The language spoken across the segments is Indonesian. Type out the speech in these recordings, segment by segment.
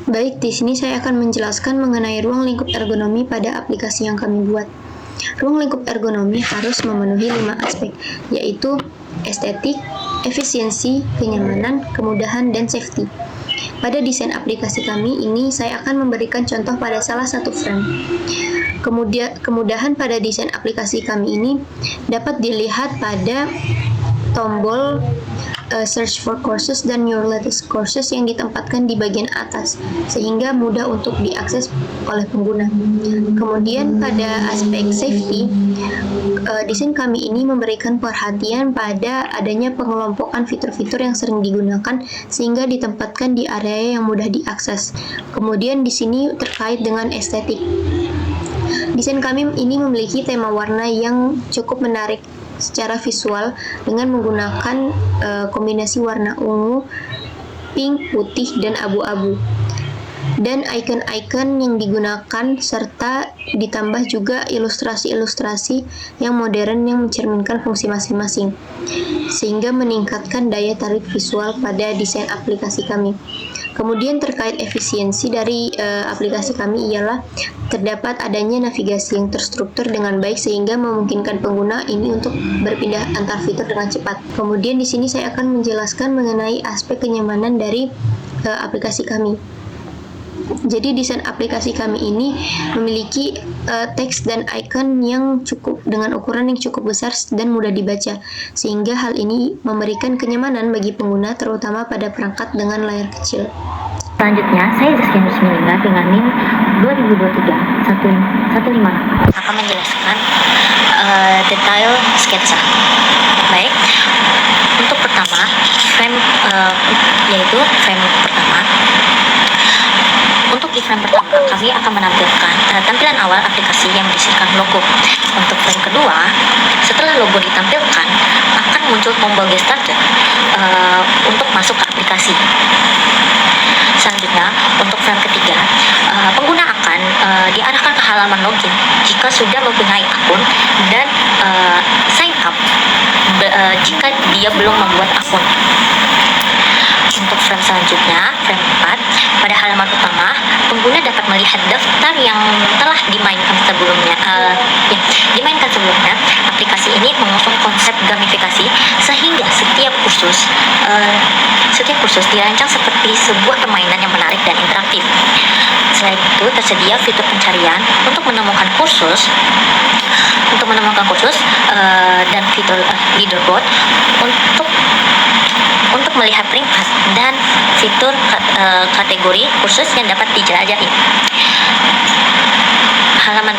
Baik, di sini saya akan menjelaskan mengenai ruang lingkup ergonomi pada aplikasi yang kami buat. Ruang lingkup ergonomi harus memenuhi 5 aspek, yaitu estetik, efisiensi, kenyamanan, kemudahan, dan safety. Pada desain aplikasi kami ini, saya akan memberikan contoh pada salah satu frame. Kemudahan pada desain aplikasi kami ini dapat dilihat pada tombol search for courses dan your latest courses yang ditempatkan di bagian atas sehingga mudah untuk diakses oleh pengguna. Kemudian pada aspek safety, desain kami ini memberikan perhatian pada adanya pengelompokan fitur-fitur yang sering digunakan sehingga ditempatkan di area yang mudah diakses. Kemudian di sini terkait dengan estetik. Desain kami ini memiliki tema warna yang cukup menarik secara visual dengan menggunakan kombinasi warna ungu, pink, putih, dan abu-abu. Dan icon-icon yang digunakan serta ditambah juga ilustrasi-ilustrasi yang modern yang mencerminkan fungsi masing-masing sehingga meningkatkan daya tarik visual pada desain aplikasi kami. Kemudian terkait efisiensi dari aplikasi kami ialah terdapat adanya navigasi yang terstruktur dengan baik sehingga memungkinkan pengguna ini untuk berpindah antar fitur dengan cepat. Kemudian di sini saya akan menjelaskan mengenai aspek kenyamanan dari aplikasi kami. Jadi desain aplikasi kami ini memiliki teks dan icon yang cukup dengan ukuran yang cukup besar dan mudah dibaca, sehingga hal ini memberikan kenyamanan bagi pengguna terutama pada perangkat dengan layar kecil. Selanjutnya, saya Zaskia Nusmilinda dengan NIM 2023-158 akan menjelaskan detail sketsa. Baik, untuk pertama, yaitu frame pertama. Untuk di frame pertama, kami akan menampilkan tampilan awal aplikasi yang berisikan logo. Untuk frame kedua, setelah logo ditampilkan, akan muncul tombol Get Started untuk masuk ke aplikasi. Selanjutnya, untuk frame ketiga, pengguna akan diarahkan ke halaman login jika sudah mempunyai akun dan sign up jika dia belum membuat akun. Untuk frame selanjutnya, frame 4, pada halaman utama, pengguna dapat melihat daftar yang telah dimainkan sebelumnya. Aplikasi ini mengusung konsep gamifikasi sehingga setiap kursus dirancang seperti sebuah permainan yang menarik dan interaktif. Selain itu, tersedia fitur pencarian untuk menemukan kursus dan fitur leaderboard untuk melihat peringkat dan fitur kategori kursus yang dapat dijelajahi. Halaman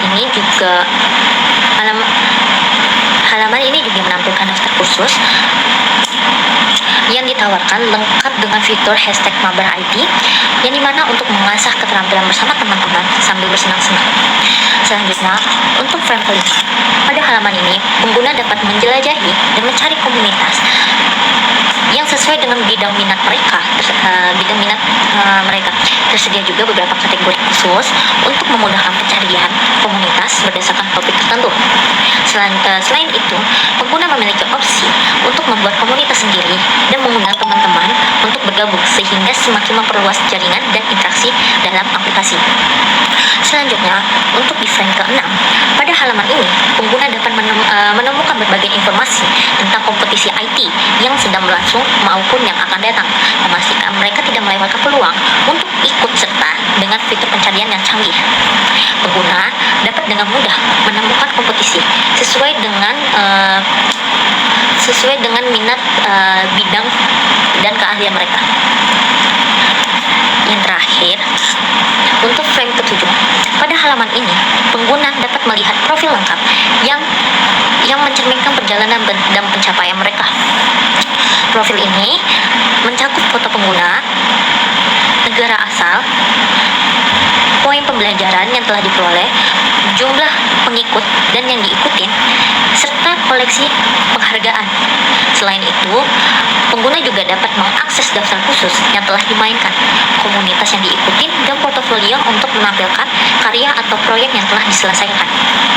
ini juga menampilkan daftar kursus yang ditawarkan lengkap dengan fitur hashtag Mabar IT yang dimana untuk mengasah keterampilan bersama teman-teman sambil bersenang-senang. Selanjutnya, untuk frame kelima, pada halaman ini pengguna dapat menjelajahi dan mencari komunitas yang sesuai dengan bidang minat mereka. Tersedia juga beberapa kategori khusus untuk memudahkan pencarian komunitas berdasarkan topik tertentu. Selain itu, pengguna memiliki opsi untuk membuat komunitas sendiri dan mengundang teman-teman untuk bergabung sehingga semakin memperluas jaringan dan interaksi dalam aplikasi. Selanjutnya, untuk di frame ke-6, pada halaman ini, pengguna dapat menemukan berbagai informasi tentang kompetisi IT yang sedang berlangsung maupun yang akan datang, memastikan mereka tidak melewatkan peluang untuk ikut serta dengan fitur pencarian yang canggih. Pengguna dapat dengan mudah menemukan kompetisi sesuai dengan minat bidang dan keahlian mereka. Yang terakhir, untuk frame ke-7, pada halaman ini pengguna dapat melihat profil lengkap yang mencerminkan perjalanan dan pencapaian mereka. Profil ini mencakup foto pengguna, negara asal, poin pembelajaran yang telah diperoleh, jumlah pengikut dan yang diikutin, serta koleksi penghargaan. Selain itu, pengguna juga dapat mengakses daftar khusus yang telah dimainkan, komunitas yang diikuti, dan portofolio untuk menampilkan karya atau proyek yang telah diselesaikan.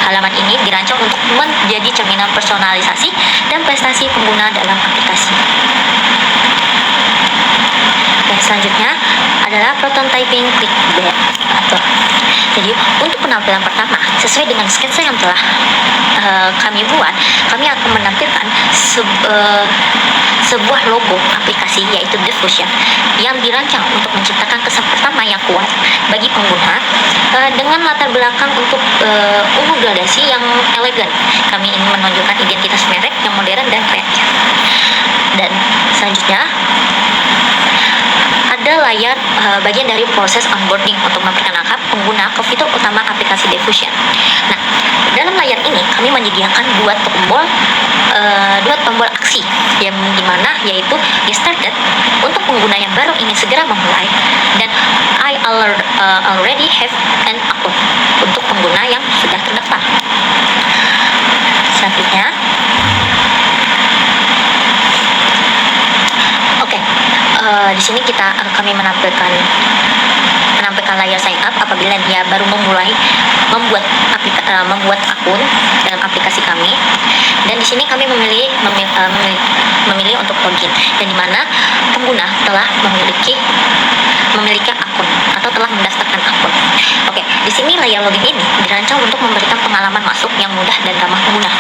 Halaman ini dirancang untuk menjadi cerminan personalisasi dan prestasi pengguna dalam aplikasi. Selanjutnya adalah prototyping clickbait. Jadi untuk penampilan pertama, sesuai dengan sketsa yang telah kami buat, kami akan menampilkan sebuah logo aplikasi, yaitu Diffusion, yang dirancang untuk menciptakan kesan pertama yang kuat bagi pengguna dengan latar belakang untuk ungu gradasi yang elegan. Kami ingin menunjukkan identitas merek yang modern dan kreatif. Dan selanjutnya ada layar bagian dari proses onboarding untuk memperkenalkan pengguna ke fitur utama aplikasi Diffusion. Nah, dalam layar ini kami menyediakan dua tombol aksi yang dimana yaitu Get Started untuk pengguna yang baru ingin segera memulai, dan I already have an account untuk pengguna yang sudah terdaftar. Selanjutnya, di sini kami menampilkan layar sign up apabila dia baru memulai membuat akun dalam aplikasi kami. Dan di sini kami memilih untuk login, dan di mana pengguna telah memiliki akun atau telah mendaftarkan akun. Oke, di sini layar login ini dirancang untuk memberikan pengalaman masuk yang mudah dan ramah pengguna.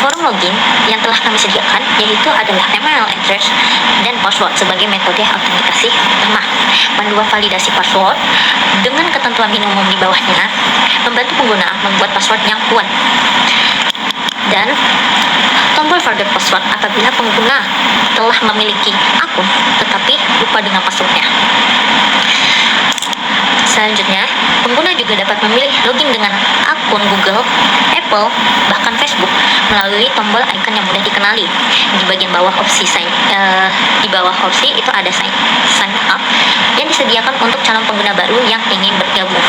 Forum login yang telah kami sediakan yaitu adalah email address dan password sebagai metode autentikasi utama. Panduan validasi password dengan ketentuan minimum di bawahnya membantu pengguna membuat password yang kuat. Dan tombol forget password apabila pengguna telah memiliki akun tetapi lupa dengan passwordnya. Selanjutnya, pengguna juga dapat memilih login dengan akun Google, Apple, bahkan Facebook melalui tombol icon yang mudah dikenali. Di bagian bawah opsi itu ada sign up yang disediakan untuk calon pengguna baru yang ingin bergabung.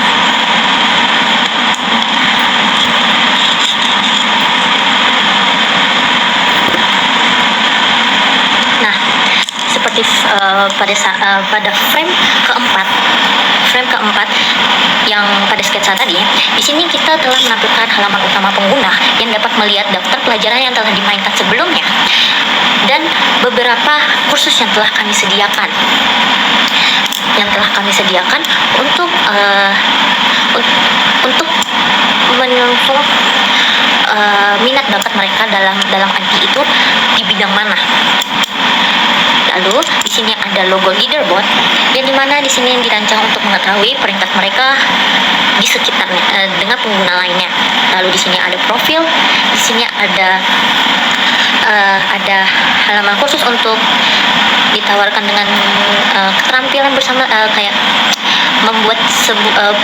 Nah, seperti pada frame keempat yang pada sketsa tadi, di sini kita telah menampilkan halaman utama pengguna yang dapat melihat daftar pelajaran yang telah dimainkan sebelumnya dan beberapa kursus yang telah kami sediakan untuk menyusun minat bakat mereka dalam IT itu di bidang mana. Lalu di sini ada logo leaderboard yang dimana di sini dirancang untuk mengetahui peringkat mereka di sekitarnya dengan pengguna lainnya. Lalu di sini ada profil, di sini ada halaman khusus untuk ditawarkan dengan keterampilan bersama, kayak membuat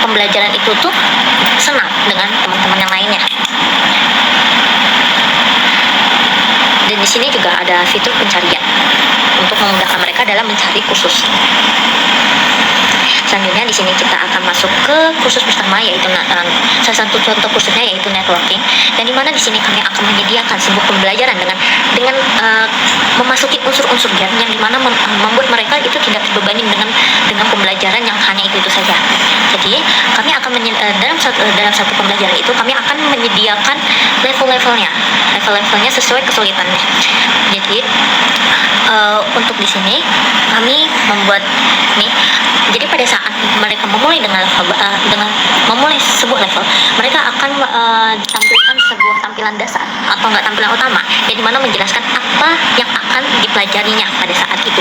pembelajaran itu tuh senang dengan teman-teman yang lainnya. Dan di sini juga ada fitur pencarian untuk memudahkan mereka dalam mencari kursus. Selanjutnya di sini kita akan masuk ke kursus pertama, yaitu salah satu contoh kursusnya yaitu networking, dan di mana di sini kami akan menyediakan sebuah pembelajaran dengan memasuki unsur-unsur game yang dimana membuat mereka itu tidak terbebani dengan pembelajaran yang hanya itu saja. Jadi kami akan dalam satu pembelajaran itu kami akan menyediakan level-levelnya sesuai kesulitannya. Jadi untuk di sini kami membuat nih. Jadi pada saat mereka memulai dengan memulai sebuah level, mereka akan tampilkan sebuah tampilan dasar atau enggak tampilan utama, yang dimana menjelaskan apa yang akan dipelajarinya pada saat itu.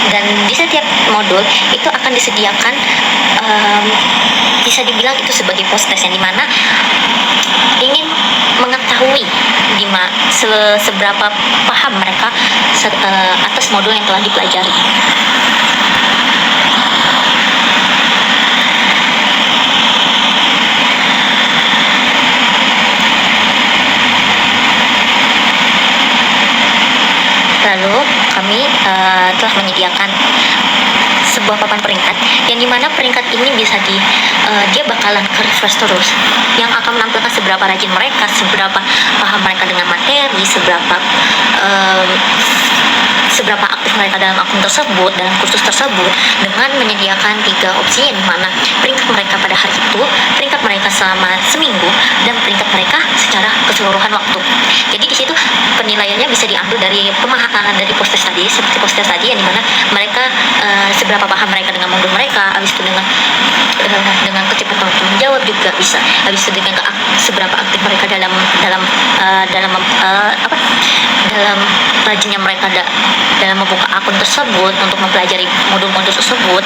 Dan di setiap modul itu akan disediakan bisa dibilang itu sebagai post test, yang dimana ingin mengetahui seberapa paham mereka atas modul yang telah dipelajari. Lalu kami telah menyediakan sebuah papan peringkat, yang dimana peringkat ini bisa dia bakalan refresh terus, yang akan menampilkan seberapa rajin mereka, seberapa paham mereka dengan materi, seberapa aktif mereka dalam akun tersebut, dalam kursus tersebut, dengan menyediakan 3 opsi, yang dimana peringkat mereka pada hari itu, peringkat mereka selama seminggu, dan peringkat mereka secara keseluruhan. keseluruhan waktu. Jadi di situ penilaiannya bisa diambil dari pemahaman dari proses tadi, seperti proses tadi yang dimana mereka seberapa paham mereka dengan modul mereka, habis itu dengan kecepatan waktu menjawab juga bisa, habis itu dengan seberapa aktif mereka dalam rajinnya mereka dalam membuka akun tersebut untuk mempelajari modul-modul tersebut.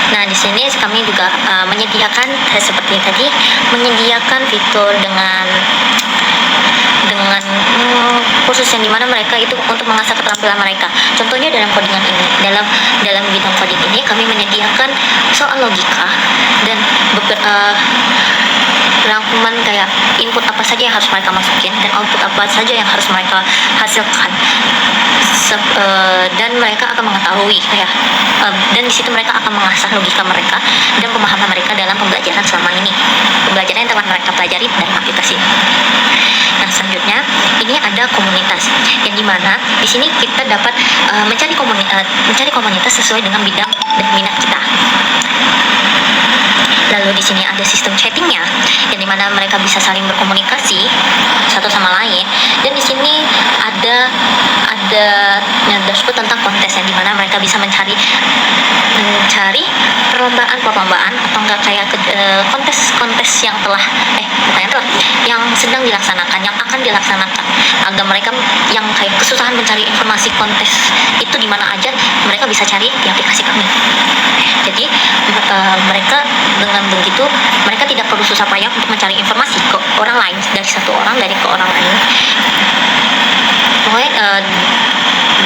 Nah, di sini kami juga menyediakan seperti tadi, menyediakan fitur dengan khusus yang dimana mereka itu untuk mengasah keterampilan mereka. Contohnya dalam codingan ini, dalam bidang coding ini kami menyediakan soal logika dan rangkuman kayak input apa saja yang harus mereka masukin dan output apa saja yang harus mereka hasilkan. Dan mereka akan mengetahui dan di situ mereka akan mengasah logika mereka dan pemahaman mereka dalam pembelajaran selama ini, pembelajaran yang telah mereka pelajari dalam aplikasi. Nah, selanjutnya ini ada komunitas yang dimana di sini kita dapat mencari komunitas sesuai dengan bidang dan minat kita. Lalu di sini ada sistem chattingnya yang dimana mereka bisa saling berkomunikasi satu sama lain, dan di sini ada dashboard tentang kontes yang dimana mereka bisa mencari perlombaan atau enggak kayak kontes yang yang sedang dilaksanakan, yang akan dilaksanakan, agar mereka yang kayak kesusahan mencari informasi kontes itu di mana aja mereka bisa cari di aplikasi kami. Jadi mereka dengan begitu mereka tidak perlu susah payah untuk mencari informasi ke orang lain, dari satu orang ke orang lain, pokoknya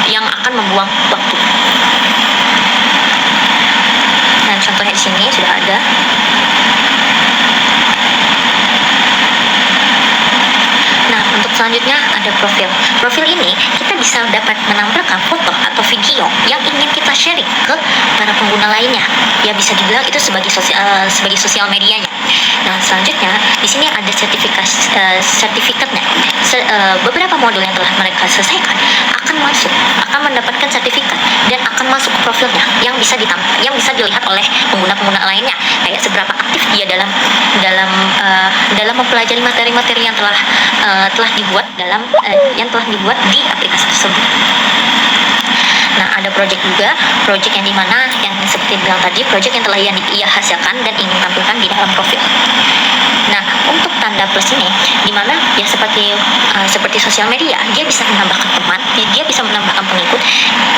yang akan membuang waktu. Dan contohnya di sini sudah ada. Nah, untuk selanjutnya ada profil. Profil ini kita bisa dapat menampilkan foto atau video yang ingin kita sharing ke para pengguna lainnya. Ya, bisa dibilang itu sebagai sosial medianya. Nah, selanjutnya di sini ada sertifikatnya. Beberapa modul yang telah mereka selesaikan akan mendapatkan sertifikat dan akan masuk ke profilnya yang bisa dilihat oleh pengguna-pengguna lainnya, kayak seberapa aktif dia dalam mempelajari materi-materi yang telah dibuat di aplikasi tersebut. Nah, ada project juga, project yang dimana yang seperti bilang tadi, project yang telah ia hasilkan dan ingin tampilkan di dalam profil. Nah, untuk tanda plus ini, dimana ya seperti sosial media, dia bisa menambahkan teman, dia bisa menambahkan pengikut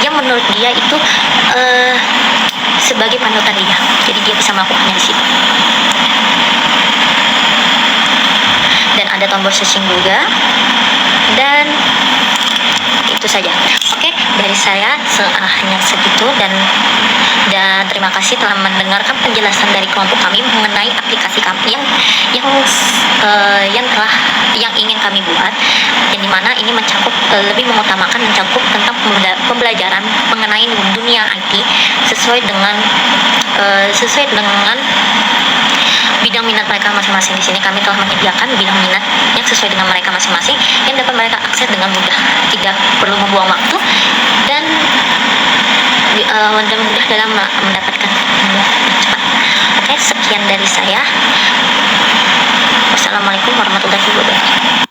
yang menurut dia itu sebagai panutan dia. Jadi dia bisa melakukannya di situ. Dan ada tombol searching juga, dan itu saja. Oke, dari saya hanya segitu, dan terima kasih telah mendengarkan penjelasan dari kelompok kami mengenai aplikasi kami yang ingin kami buat, yang dimana ini lebih mengutamakan tentang pembelajaran mengenai dunia IT sesuai dengan bidang minat mereka masing-masing. Di sini kami telah menyediakan bidang minat yang sesuai dengan mereka masing-masing, yang dapat mereka akses dengan mudah, tidak perlu membuang waktu, dan mudah dalam mendapatkan ilmu yang cepat. Oke, sekian dari saya. Wassalamualaikum warahmatullahi wabarakatuh.